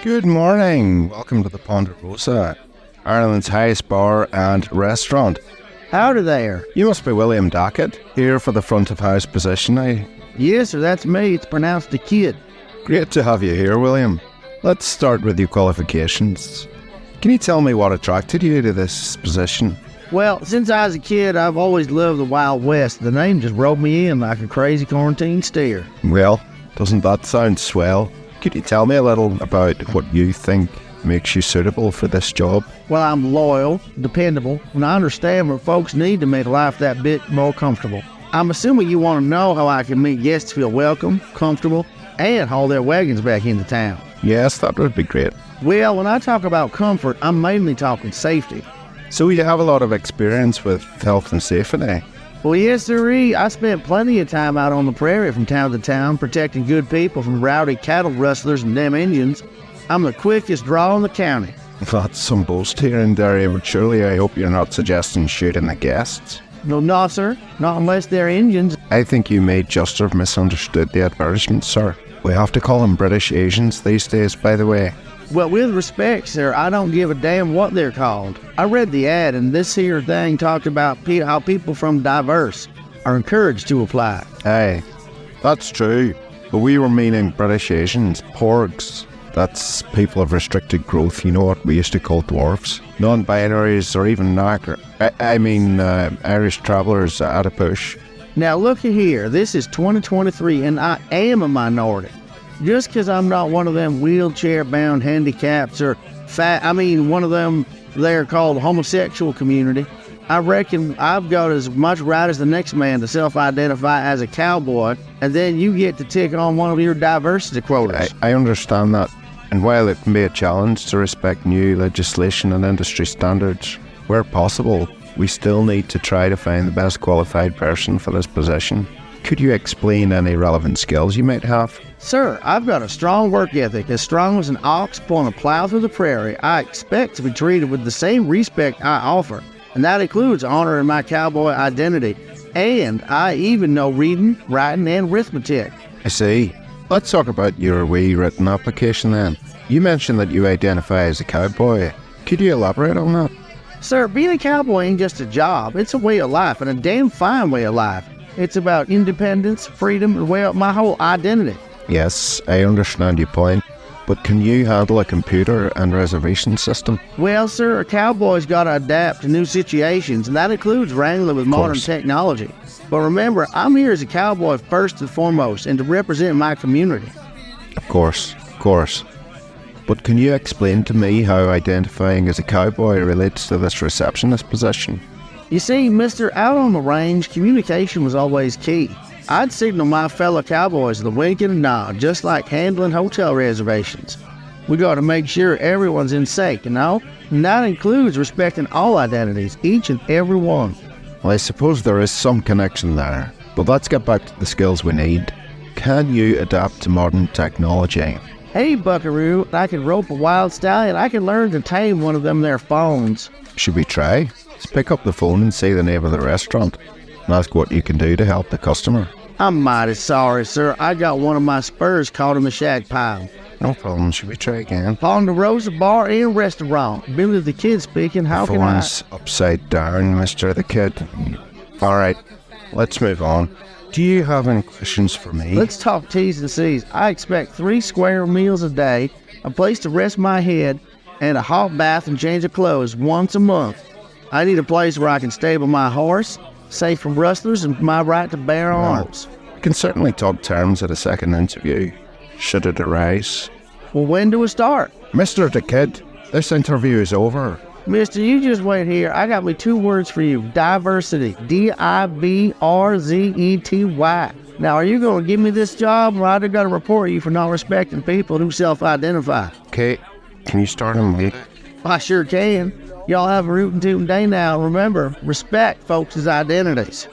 Good morning. Welcome to the Ponderosa, Ireland's highest bar and restaurant. Howdy there. You must be William Dockett, here for the front of house position, eh? Yes, sir, that's me. It's pronounced the kid. Great to have you here, William. Let's start with your qualifications. Can you tell me what attracted you to this position? Well, since I was a kid, I've always loved the Wild West. The name just rolled me in like a crazy quarantine steer. Well, doesn't that sound swell? Could you tell me a little about what you think makes you suitable for this job? Well, I'm loyal, dependable, and I understand what folks need to make life that bit more comfortable. I'm assuming you want to know how I can make guests feel welcome, comfortable, and haul their wagons back into town. Yes, that would be great. Well, when I talk about comfort, I'm mainly talking safety. So you have a lot of experience with health and safety? Well, yes, sirree. I spent plenty of time out on the prairie from town to town, protecting good people from rowdy cattle rustlers and them Indians. I'm the quickest draw in the county. That's some boast here in Derry, but surely I hope you're not suggesting shooting the guests. No, sir. Not unless they're Indians. I think you may just have misunderstood the advertisement, sir. We have to call them British Asians these days, by the way. Well, with respect, sir, I don't give a damn what they're called. I read the ad, and this here thing talked about how people from diverse are encouraged to apply. Aye, that's true. But we were meaning British Asians, porgs. That's people of restricted growth, you know what we used to call dwarfs. Non-binaries or even Irish travellers at a push. Now, looky here. This is 2023, and I am a minority. Just because I'm not one of them wheelchair-bound handicaps or one of them they're called the homosexual community, I reckon I've got as much right as the next man to self-identify as a cowboy, and then you get to tick on one of your diversity quotas. I understand that, and while it can be a challenge to respect new legislation and industry standards, where possible, we still need to try to find the best qualified person for this position. Could you explain any relevant skills you might have? Sir, I've got a strong work ethic, as strong as an ox pulling a plow through the prairie. I expect to be treated with the same respect I offer, and that includes honoring my cowboy identity. And I even know reading, writing, and arithmetic. I see. Let's talk about your wee written application then. You mentioned that you identify as a cowboy. Could you elaborate on that? Sir, being a cowboy ain't just a job. It's a way of life, and a damn fine way of life. It's about independence, freedom, and my whole identity. Yes, I understand your point, but can you handle a computer and reservation system? Well, sir, a cowboy's got to adapt to new situations, and that includes wrangling with modern technology. But remember, I'm here as a cowboy first and foremost, and to represent my community. Of course. But can you explain to me how identifying as a cowboy relates to this receptionist position? You see, mister, out on the range, communication was always key. I'd signal my fellow cowboys with a wink and a nod, just like handling hotel reservations. We got to make sure everyone's in sync, you know? And that includes respecting all identities, each and every one. Well, I suppose there is some connection there, but let's get back to the skills we need. Can you adapt to modern technology? Hey, buckaroo, I can rope a wild stallion. I can learn to tame one of them there phones. Should we try? Let's pick up the phone and say the name of the restaurant and ask what you can do to help the customer. I'm mighty sorry, sir. I got one of my spurs caught in the shag pile. No problem. Should we try again? Ponderosa Bar and Restaurant. Billy the Kid speaking. How can I? Phone's upside down, Mr. the Kid. All right, let's move on. Do you have any questions for me? Let's talk T's and C's. I expect 3 square meals a day, a place to rest my head, and a hot bath and change of clothes once a month. I need a place where I can stable my horse, safe from rustlers, and my right to bear arms. We can certainly talk terms at a second interview, should it arise. Well, when do we start? Mr. the Kid, this interview is over. Mister, you just wait here. I got me 2 words for you. Diversity. Diversity. Now, are you going to give me this job, or I got to report you for not respecting people who self-identify? Okay, can you start on me? I sure can. Y'all have a rootin' tootin' day now. Remember, respect folks' identities.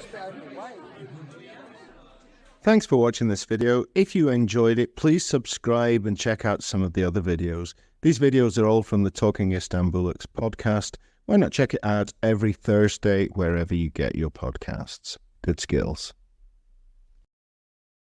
Thanks for watching this video. If you enjoyed it, please subscribe and check out some of the other videos. These videos are all from the Talking Istanbullocks podcast. Why not check it out every Thursday wherever you get your podcasts? Good skills.